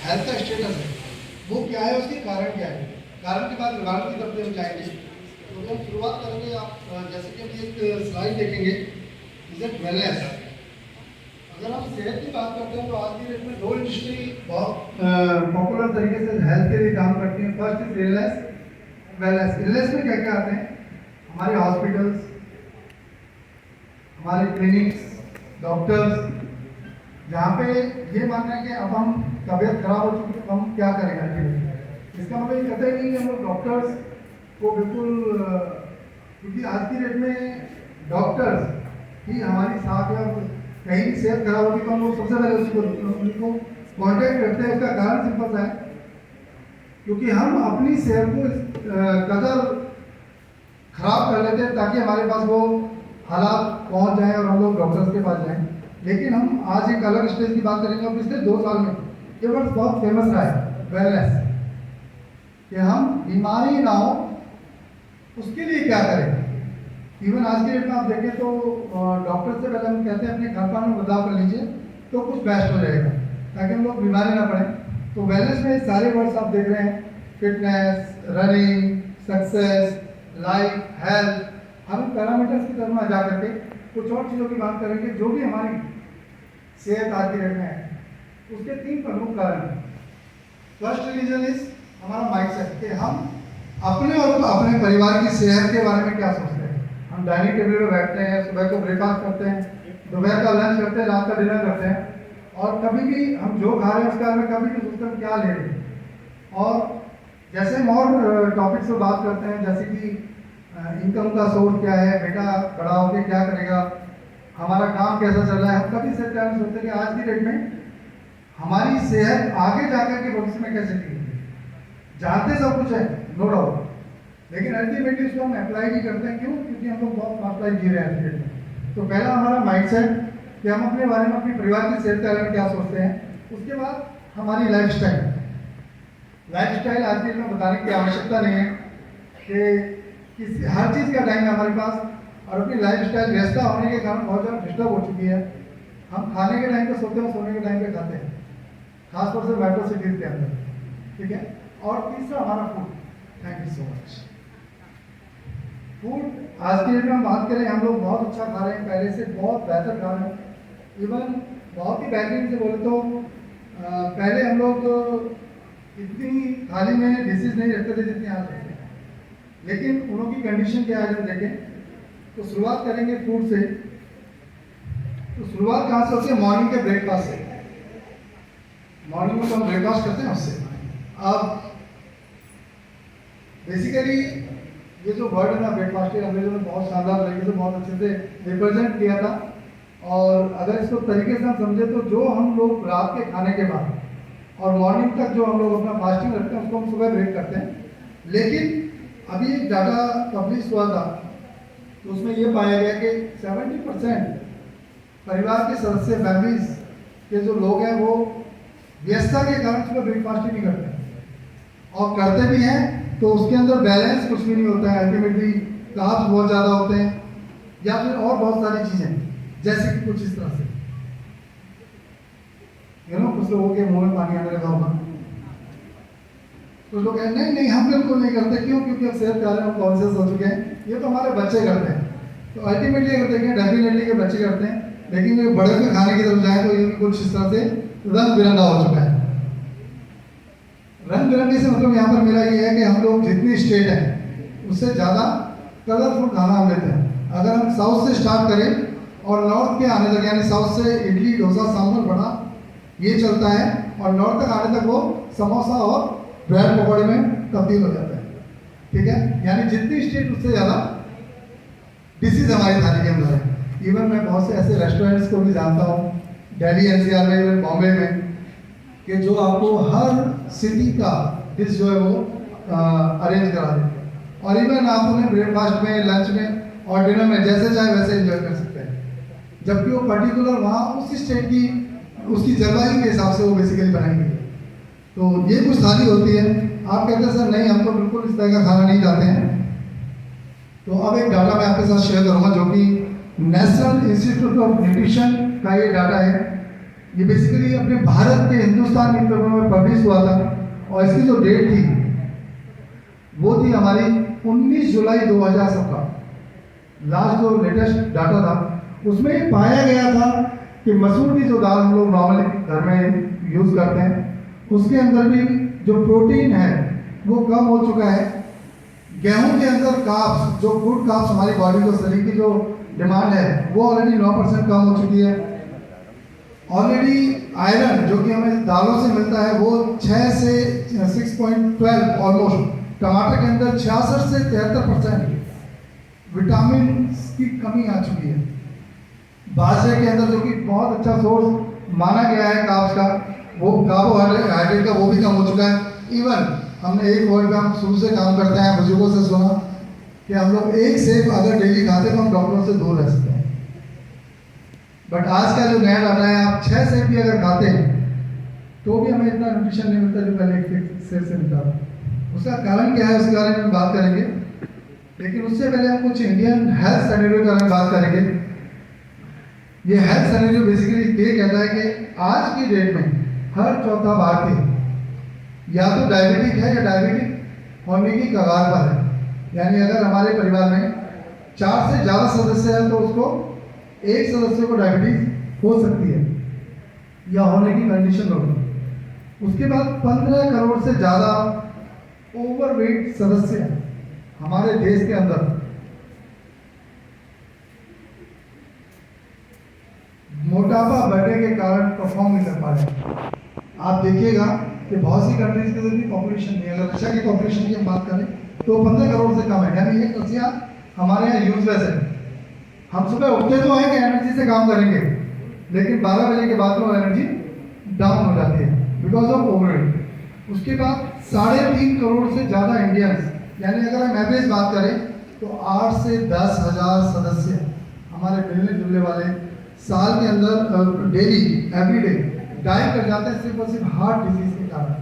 Health का status है वो क्या है, उसके कारण क्या है, कारण के बाद विभाग की तरफ हम जाएंगे। तो हम शुरुआत करेंगे। आप जैसे कि अभी एक स्लाइड देखेंगे, इज इट वेलनेस। अगर हम सेहत की बात करते हैं तो आज की डेट में दो इंडस्ट्री बहुत पॉपुलर तरीके से हेल्थ के लिए काम करती हैं। First is illness, wellness. Illness में क्या क्या आते हैं, हमारे हॉस्पिटल्स, हमारे क्लिनिक्स, डॉक्टर्स, जहाँ पे ये मानना है कि अब हम तबीयत खराब हो चुकी है तो हम क्या करें आगे। इसका मतलब ये कहते हैं नहीं कि हम लोग डॉक्टर्स को बिल्कुल क्योंकि आज की डेट में डॉक्टर्स ही हमारी साथ है। और कहीं भी सेहत खराब होगी तो हम लोग सबसे पहले उनको कॉन्टेक्ट करते हैं। उसका कारण सिंपल सा है, क्योंकि हम अपनी सेहत को कदर खराब कर लेते हैं ताकि हमारे पास वो हालात पहुंच जाए और हम लोग डॉक्टर्स के पास जाएं। लेकिन हम आज एक अलग स्टेज की बात करेंगे। और पिछले 2 साल में ये वर्ड बहुत फेमस रहा है, वेलनेस, कि हम बीमारी ना हो उसके लिए क्या करें। इवन आज के डेट में आप देखें तो डॉक्टर से पहले हम कहते हैं अपने खान पान में बदलाव कर लीजिए तो कुछ बेस्ट हो जाएगा ताकि हम लोग बीमारी ना पड़े। तो वेलनेस में सारे वर्ड्स आप देख रहे हैं, fitness, running, success, life, health. हम पैरामीटर्स की तरफ में जा करके कुछ और चीज़ों की बात करेंगे जो भी हमारी सेहत आज की डेट में है। उसके 3 प्रमुख कारण हैं। फर्स्ट रीजन इज हमारा माइंडसेट, कि हम अपने और अपने परिवार की सेहत के बारे में क्या सोचते हैं। हम डाइनिंग टेबल पे बैठते हैं, सुबह को ब्रेकफास्ट करते हैं, दोपहर का लंच करते हैं, रात का डिनर करते हैं, और कभी भी हम जो खा रहे हैं उसके बारे में कभी नहीं सोचते हम क्या ले रहे हैं। और जैसे हम और टॉपिक्स पर बात करते हैं, जैसे कि इनकम का सोर्स क्या है, बेटा बड़ा होकर क्या करेगा, हमारा काम कैसा चल रहा है, हम कभी से क्या नहीं सोचते कि आज की डेट में हमारी सेहत आगे जाकर के भविष्य में कैसे ठीक है। जानते सब कुछ है, नो डाउट, लेकिन अल्टीमेटली उसको हम अप्लाई नहीं करते हैं। क्यों? क्योंकि हम लोग बहुत फास्ट लाइफ जी रहे हैं आज की डेट में। तो पहला हमारा माइंडसेट कि हम अपने बारे में, अपने परिवार की सेहत के बारे में क्या सोचते हैं। उसके बाद हमारी लाइफस्टाइल आज की डेट में बताने की आवश्यकता नहीं है कि किसी हर चीज़ का टाइम है हमारे पास, और अपनी लाइफस्टाइल व्यस्तता होने के कारण बहुत ज़्यादा डिस्टर्ब हो चुकी है। हम खाने के टाइम पे सोते हैं, सोने के टाइम पे खाते हैं, खासतौर से मेट्रो सिटीज के अंदर, ठीक है। और तीसरा हमारा food. Thank you so much. Food आज की डेट में हम बात करें, हम लोग बहुत अच्छा खा रहे हैं, पहले से बहुत बेहतर खा रहे हैं। इवन बहुत ही बेहतरीन से बोले तो पहले हम लोग इतनी थाली में डिशेज नहीं रखते थे जितनी आज रखते हैं। लेकिन उन की कंडीशन क्या है, जब देखें तो शुरुआत करेंगे फूड से। तो शुरुआत कहाँ से होती है? मॉर्निंग के ब्रेकफास्ट से। मॉर्निंग में तो हम ब्रेकफास्ट करते हैं उससे। अब बेसिकली ये जो वर्ड है ना ब्रेकफास्ट, अंग्रेजों ने बहुत शानदार तरीके से बहुत अच्छे से रिप्रेजेंट किया था। और अगर इसको तरीके से हम समझे तो जो हम लोग रात के खाने के बाद और मॉर्निंग तक जो हम लोग अपना फास्टिंग रखते हैं उसको हम सुबह ब्रेक करते हैं। लेकिन अभी एक डाटा पब्लिश हुआ था तो उसमें ये पाया गया कि 70% परिवार के सदस्य, फैमिलीज के जो लोग हैं वो व्यस्तता के कारण सुबह ब्रेकफास्ट ही नहीं करते, और करते भी हैं तो उसके अंदर बैलेंस कुछ भी नहीं होता है। अल्टीमेटली कार्ब्स बहुत ज़्यादा होते हैं, या फिर और बहुत सारी चीज़ें, जैसे कि कुछ इस तरह से कुछ लोगों के मुंह में पानी आने लगा होगा। कुछ लोग कहते नहीं नहीं हम बिल्कुल नहीं करते। क्यों? क्योंकि अब सेहत के बारे में हम कॉन्शियस हो चुके हैं, ये तो हमारे बच्चे करते हैं। तो अल्टीमेटली अगर देखें डेफिनेटली के बच्चे करते हैं, लेकिन ये बड़े के खाने की तरफ जाए तो ये कुछ इस तरह से रंग बिरंगा हो चुका है। रंग बिरंगे से मतलब यहाँ पर मेरा ये है कि हम लोग जितनी स्टेट है उससे ज़्यादा कलरफुल खाना हम लेते हैं। अगर हम साउथ से स्टार्ट करें और नॉर्थ के आने तक, यानी साउथ से इडली, डोसा, सांभर, बड़ा ये चलता है, और नॉर्थ तक आने तक वो समोसा और ब्रेड पकौड़े में तब्दील हो जाता है, ठीक है। यानी जितनी स्टेट उससे ज़्यादा डिशेज हमारी थाली के अंदर है। इवन मैं बहुत से ऐसे रेस्टोरेंट्स को भी जानता हूँ दिल्ली, एनसीआर में, इवन बॉम्बे में, कि जो आपको हर सिटी का डिश जो है वो अरेंज करा देते हैं। और इवन आप उन्हें ब्रेकफास्ट में, लंच में और डिनर में जैसे चाहे वैसे एंजॉय कर सकते हैं, जबकि वो पर्टिकुलर वहाँ उस स्टेट की, उसकी जलवायु के हिसाब से वो बेसिकली बनाई गई है। तो ये कुछ थाली होती है। आप कहते हैं सर नहीं हम तो बिल्कुल इस तरह का खाना नहीं खाते हैं। तो अब एक डाटा मैं आपके साथ शेयर करूँगा जो कि नेशनल इंस्टीट्यूट ऑफ न्यूट्रिशन का ये डाटा है। ये बेसिकली अपने भारत के हिंदुस्तान न्यूज़पेपर में पब्लिश हुआ था और इसकी जो डेट थी वो थी हमारी 19 जुलाई 2017। लास्ट जो लेटेस्ट डाटा था उसमें पाया गया था कि मसूर की जो दाल हम लोग नॉर्मली घर में यूज़ करते हैं उसके अंदर भी जो प्रोटीन है वो कम हो चुका है। गेहूं के अंदर कार्ब्स, जो गुड कार्ब्स हमारी बॉडी को, शरीर की जो डिमांड है वो ऑलरेडी 9% कम हो चुकी है। ऑलरेडी आयरन जो कि हमें दालों से मिलता है वो 6 से 6.12 ऑलमोस्ट। टमाटर के अंदर 66 से 73% विटामिन की कमी आ चुकी है। बाजरे के अंदर जो कि बहुत अच्छा सोर्स माना गया है कार्ब्स का, वो कार्बोहाइड्रेट का, वो भी कम हो चुका है। इवन हमने एक वर्ड का हम शुरू से काम करते हैं, बुजुर्गों से सुना कि हम लोग एक सेब अगर डेली खाते तो हम डॉक्टरों से दूर रह सकते हैं। बट आज का जो नया डाटा है, आप 6 सेब भी अगर खाते हैं तो भी हमें इतना न्यूट्रिशन नहीं मिलता जो पहले एक सेब से मिलता था। उसका कारण क्या है उसके बारे में बात करेंगे, लेकिन उससे पहले हम कुछ इंडियन हेल्थ सिनेरियो के बारे में बात करेंगे। ये हेल्थ सिनेरियो बेसिकली ये कहता है कि आज की डेट में हर चौथा भारतीय या तो डायबिटिक है या डायबिटिक होने की कगार पर है। यानी अगर हमारे परिवार में 4 से ज़्यादा सदस्य हैं तो उसको एक सदस्य को डायबिटीज हो सकती है या होने की कंडीशन होगी। उसके बाद 15 करोड़ से ज़्यादा ओवरवेट सदस्य हैं हमारे देश के अंदर। मोटापा बढ़ने के कारण परफॉर्म नहीं कर पा रहे। आप देखिएगा कि बहुत सी कंट्रीज के अंदर भी पॉपुलेशन नहीं है। अगर रशिया की पॉपुलेशन की हम बात करें तो 15 करोड़ से कम है, यानी एक रशिया हमारे यहाँ यूजलेस है। हम सुबह उठते तो हैं कि एनर्जी से काम करेंगे, लेकिन 12 बजे के बाद में एनर्जी डाउन हो जाती है बिकॉज ऑफ ओवरवेट। उसके बाद 3.5 करोड़ से ज़्यादा इंडियंस, यानी अगर हम एवरेज बात करें तो 8 से 10 हज़ार सदस्य हमारे मिलने जुलने वाले साल के अंदर डेली एवरी डे डाई कर जाते हैं सिर्फ और सिर्फ हार्ट डिजीज के कारण,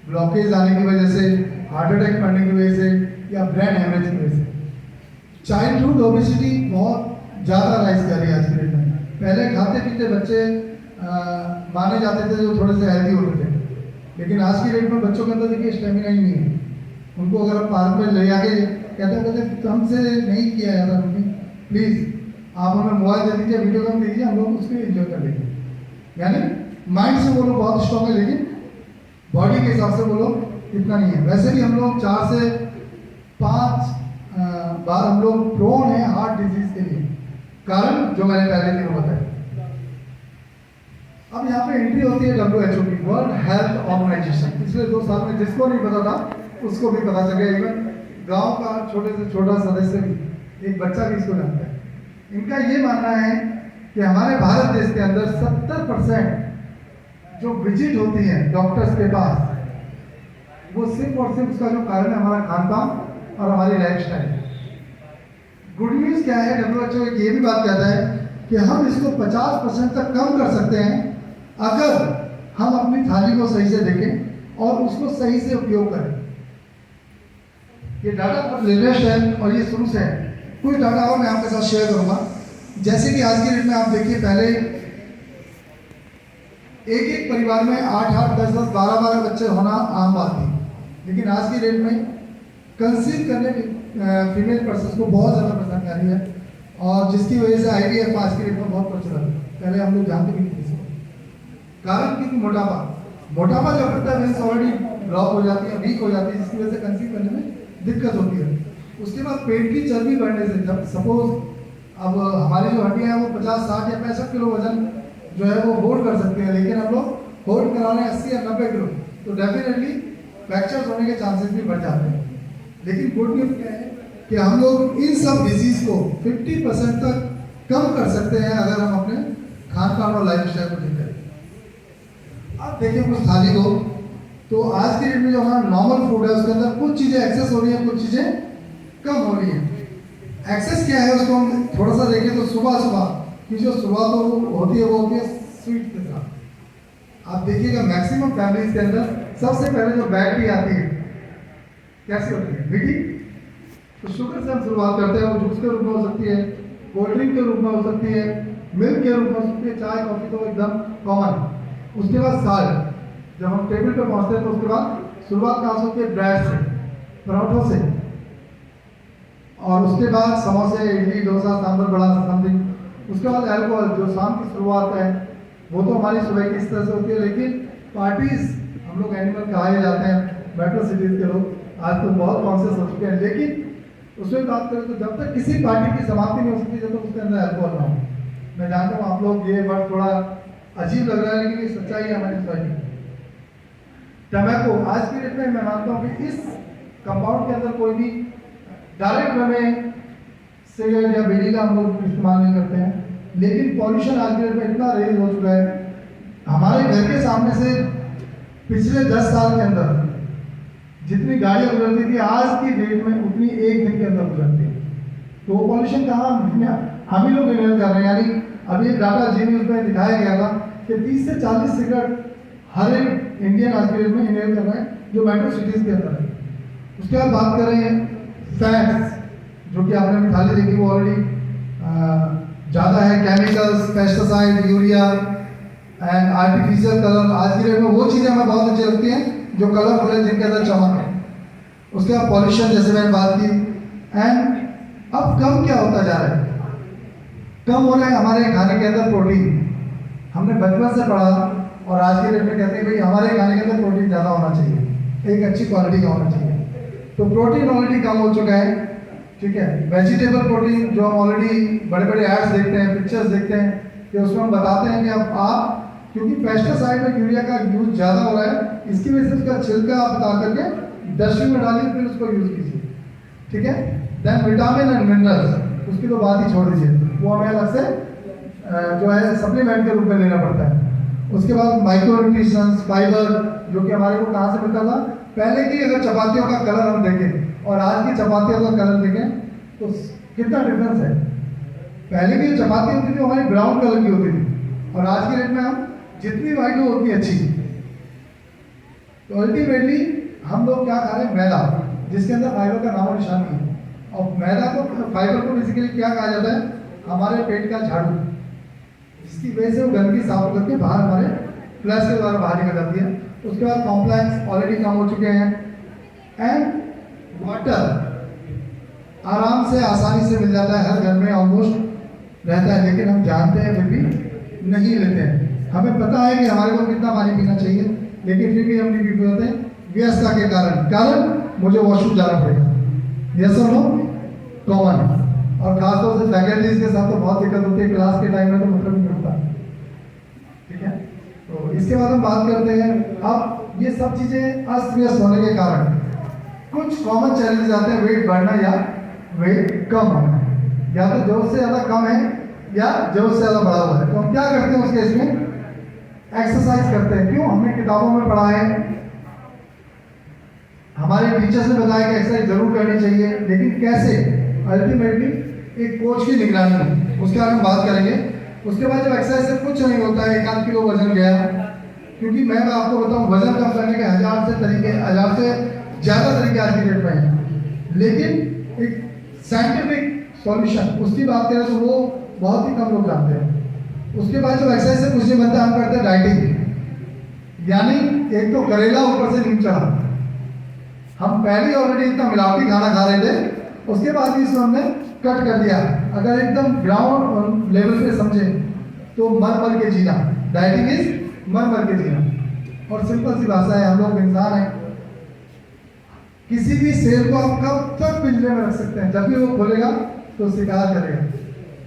ब्लॉकेज आने की वजह से, हार्ट अटैक पड़ने की वजह से या ब्रेन हेमरेज की वजह से। चाइल्डहुड ओबेसिटी बहुत ज़्यादा राइज कर रही है आज के डेट में। पहले खाते पीते बच्चे माने जाते थे जो थोड़े से हेल्दी होते थे, लेकिन आज की डेट में बच्चों के अंदर देखिए स्टेमिना ही नहीं है। उनको अगर आप पार्क में ले आके कहते हमसे नहीं किया जाता, प्लीज़ आप हमें मोबाइल दे दीजिए, वीडियो गेम दे दीजिए, हम लोग उसको एंजॉय कर लेंगे। यानी माइंड से वो लोग बहुत स्ट्रॉन्ग है, लेकिन बॉडी के हिसाब से वो लोग इतना नहीं है। वैसे भी हम लोग 4 से 5 बार हम लोग प्रोन है हार्ट डिजीज के लिए, कारण जो मैंने पहले दिन बताया। अब यहाँ पे एंट्री होती है WHO की, वर्ल्ड हेल्थ ऑर्गेनाइजेशन। पिछले 2 साल में जिसको नहीं पता था उसको भी पता चल गया। इवन गांव का छोटे से छोटा सदस्य भी, एक बच्चा भी इसको जानता है। इनका ये मानना है कि हमारे भारत देश के अंदर 70% जो विजिट होती है डॉक्टर्स के पास, वो सिर्फ और सिर्फ उसका जो कारण है हमारा खान पान और हमारी लाइफस्टाइल। गुड न्यूज़ क्या है, WHO ये भी बात कहता है कि हम इसको 50% तक कम कर सकते हैं अगर हम अपनी थाली को सही से देखें और उसको सही से उपयोग करें। ये डाटा बहुत लेटेस्ट है और ये शुरू से है। कुछ डाटा और मैं आपके साथ शेयर करूंगा। जैसे कि आज की डेट में आप देखिए, पहले एक परिवार में 8-8, 10-10, 12-12 बच्चे होना आम बात थी, लेकिन आज की डेट में कंसीव करने फीमेल पर्सन को बहुत ज़्यादा पसंद आ रही है, और जिसकी वजह से IVF आज की डेट में बहुत प्रचलित है। पहले हम लोग जानते भी नहीं थे। कारण क्योंकि मोटापा जो करता है वेंस ऑलरेडी ब्लॉक हो जाती है, वीक हो जाती है, जिसकी वजह से कंसीव करने में दिक्कत होती है। उसके बाद पेट की चर्बी बढ़ने से, जब सपोज अब हमारी जो हड्डियाँ हैं वो 50, 60 या 65 किलो वजन जो है वो होल्ड कर सकते हैं, लेकिन हम लोग होल्ड करा रहे हैं 80 या 90 किलो, तो डेफिनेटली फ्रैक्चर्स होने के चांसेस भी बढ़ जाते हैं। लेकिन गुड न्यूज़ क्या है कि हम लोग इन सब डिजीज को 50% तक कम कर सकते हैं अगर हम अपने खान पान और लाइफ स्टाइल को ठीक करें। आप देखिए कुछ थाली को, तो आज की डेट में जो हमारा नॉर्मल फूड है उसके अंदर कुछ चीज़ें एक्सेस हो रही है, कुछ चीज़ें कम हो रही है। एक्सेस क्या है उसको हम थोड़ा सा देखें तो सुबह की जो सुबह तो होती है वो होती है स्वीट के साथ। आप देखिएगा मैक्सिमम फैमिलीज के अंदर सबसे पहले जो बैग टी आती है कैसी होती है, मीठी। तो शुगर से हम शुरुआत करते हैं, वो जूस के रूप में हो सकती है, कोल्ड ड्रिंक के रूप में हो सकती है, मिल्क के रूप में हो सकती है, चाय कॉफ़ी तो एकदम कॉमन। उसके बाद साल्ट, जब हम टेबल पे पहुंचते हैं तो उसके बाद शुरुआत कहाँ से होती है? ब्रेड से, पराठों से, और उसके बाद समोसे, इडली, डोसा, सांभर, बड़ा, समथिंग। उसके बाद अल्कोहल, जो शाम की शुरुआत है वो तो हमारी सुबह की इस तरह से होती है। लेकिन पार्टीज, हम लोग एनिमल कहा जाते हैं मेट्रो सिटीज के लोग, आज तो बहुत कॉन्शियस हो चुके हैं, लेकिन उसमें बात करें तो जब तक किसी पार्टी की समाप्ति नहीं हो सकती जब तक उसके अंदर अल्कोहल ना हो। मैं जानता हूँ आप लोग ये वर्ड थोड़ा अजीब लग रहा है, लेकिन ये सच्चाई है हमारी सोसाइटी। टबैको आज की डेट में मैं मानता हूँ कि इस कंपाउंड के अंदर कोई भी डायरेक्ट वे में सिगरेट या बीड़ी का हम लोग इस्तेमाल नहीं करते हैं, लेकिन पॉल्यूशन आज की डेट में इतना रेज हो चुका है। हमारे घर के सामने से पिछले 10 साल के अंदर जितनी गाड़ियाँ गुजरती थी आज की डेट में उतनी एक दिन के अंदर गुजरती है। तो वो पॉल्यूशन कहाँ हम ही लोग इन्हेल कर रहे हैं। यानी अभी एक डाटा जी न्यूज़ में दिखाया गया था कि 30 से 40 सिगरेट हर एक इंडियन आज की डेट में इन्हेल कर रहे हैं, जो मेट्रो सिटीज़ के अंदर है। उसके बाद बात कर रहे हैं फैट्स, जो कि आपने मिठाई देखी वो ऑलरेडी ज़्यादा है, chemicals, pesticide, urea and artificial colour. आज की डेट में वो चीज़ें हमें बहुत अच्छी लगती हैं जो कलरफुल है, जिनके अंदर चमक है। उसके बाद पॉल्यूशन, जैसे मैंने बात की। एंड अब कम क्या होता जा रहा है? कम हो रहा है हमारे खाने के अंदर प्रोटीन। हमने बचपन से पढ़ा और आज की डेट में कहते हैं भाई हमारे खाने के अंदर प्रोटीन ज़्यादा होना चाहिए, एक अच्छी क्वालिटी का होना चाहिए। तो प्रोटीन ऑलरेडी कम हो चुका है, ठीक है। वेजिटेबल प्रोटीन जो हम ऑलरेडी बड़े बड़े एड्स देखते हैं, पिक्चर्स देखते हैं, कि उसमें हम बताते हैं कि अब आप, क्योंकि पेस्टिसाइड और यूरिया का यूज ज़्यादा हो रहा है, इसकी वजह से उसका छिलका आप उतार करके डस्टबिन में डालिए, फिर उसको यूज़ कीजिए, ठीक है। देन विटामिन एंड मिनरल्स, उसकी तो बात ही छोड़ दीजिए, वो हमें अलग से जो है सप्लीमेंट के रूप में लेना पड़ता है। उसके बाद माइक्रो न्यूट्रिशंस, फाइबर, जो कि हमारे को कहाँ से मिलता था? पहले की अगर चपातियों का कलर हम देखें और आज की चपातियों का कलर देखें तो कितना डिफरेंस है। पहले की जो चपाती होती थी वो हमारी ब्राउन कलर की होती थी, और आज की डेट में हम जितनी वाइट हो उतनी अच्छी। तो अल्टीमेटली हम लोग क्या खा रहे हैं? मैदा, जिसके अंदर फाइबर का नामो निशान नहीं है। और मैदा को, फाइबर को बेसिकली क्या कहा जाता है? हमारे पेट का झाड़ू, जिसकी वजह से वो गंदगी साफ करके बाहर हमारे फ्लैश के द्वारा बाहर निकल जाती है। उसके बाद कॉम्प्लेक्स ऑलरेडी कम हो चुके हैं। एंड वाटर आराम से, आसानी से मिल जाता है, हर घर में ऑलमोस्ट रहता है, लेकिन हम जानते हैं फिर भी नहीं लेते हैं। हमें पता है कि हमारे को कितना पानी पीना चाहिए, लेकिन फिर भी हम नहीं पी पाते हैं व्यस्तता के कारण मुझे वॉशरूम जाना पड़ेगा। यस और नो? कॉमन। और खासतौर से फैकल्टीज के साथ तो बहुत दिक्कत होती है, क्लास के टाइम में तो मतलब नहीं होता, ठीक है। तो इसके बाद हम बात करते हैं, अब ये सब चीज़ें अस्त व्यस्त होने के कारण कुछ कॉमन चैलेंजेस आते हैं, वेट बढ़ना या वेट कम होना, या तो जरूरत से ज़्यादा कम है या जरूरत से ज़्यादा बढ़ा हुआ है। तो हम क्या करते हैं उस केस में? एक्सरसाइज करते हैं। क्यों? हमने किताबों में पढ़ा है, हमारे टीचर्स ने बताया कि एक्सरसाइज जरूर करनी चाहिए, लेकिन कैसे? अल्टीमेटली एक कोच की निगरानी में, उसके बारे में बात करेंगे। उसके बाद जब एक्सरसाइज से कुछ नहीं होता है, 1 किलो वजन गया, क्योंकि मैं आपको बताऊं वजन कम करने के 1000 से ज़्यादा तरीके आज की डेट में हैं, लेकिन एक साइंटिफिक सॉल्यूशन उसकी बात करें तो वो बहुत ही कम लोग जानते हैं। उसके बाद जब एक्सरसाइज से कुछ नहीं बनता, हम करते हैं डाइटिंग, यानी एक तो करेला ऊपर से नीचे चढ़ा। हम पहले ऑलरेडी इतना मिलावटी खाना खा रहे थे, उसके बाद भी इसको हमने कट कर दिया। अगर एकदम ग्राउंड लेवल पे समझे तो मर के जीना, डाइटिंग इज मर के जीना। और सिंपल सी भाषा है, हम लोग इंसान हैं, किसी भी शेर को आप कब तक पिंजरे में रख सकते हैं? जब भी वो खोलेगा तो शिकार करेगा।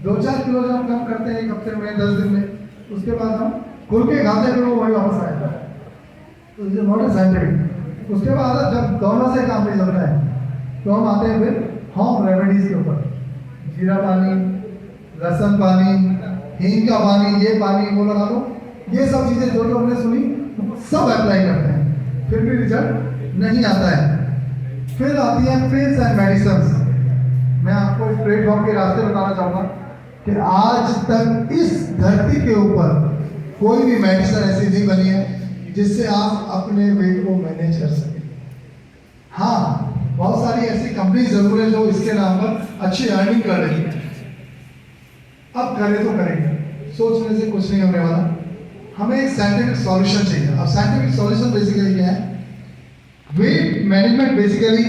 2-4 किलो जब हम कम करते हैं 1 हफ्ते में, 10 दिन में, उसके बाद हम खुल के खाते हैं, फिर वो वही वापस आएगा। तो इज नॉट ए साइंटिफिक। उसके बाद जब दोनों से काम नहीं चलता है तो हम आते हैं फिर होम रेमेडीज के ऊपर। जीरा पानी, लहसुन पानी, हींग का पानी, ये पानी वो लगा लो, ये सब चीज़ें जो हमने सुनी सब अप्लाई करते हैं, फिर भी रिजल्ट नहीं आता है। फिर आती है पिल्स एंड मेडिसिन्स। मैं आपको इस प्लेटफॉर्म के रास्ते बताना चाहूँगा कि आज तक इस धरती के ऊपर कोई भी मेडिसिन ऐसी नहीं बनी है जिससे आप अपने वेट को मैनेज कर सकें। हाँ, बहुत सारी ऐसी कंपनी जरूर है जो इसके नाम पर अच्छी अर्निंग कर रही है। अब करें तो करेंगे, सोचने से कुछ नहीं होने वाला, हमें साइंटिफिक सॉल्यूशन चाहिए। अब साइंटिफिक सॉल्यूशन बेसिकली क्या है? Weight management basically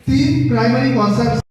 3 primary concept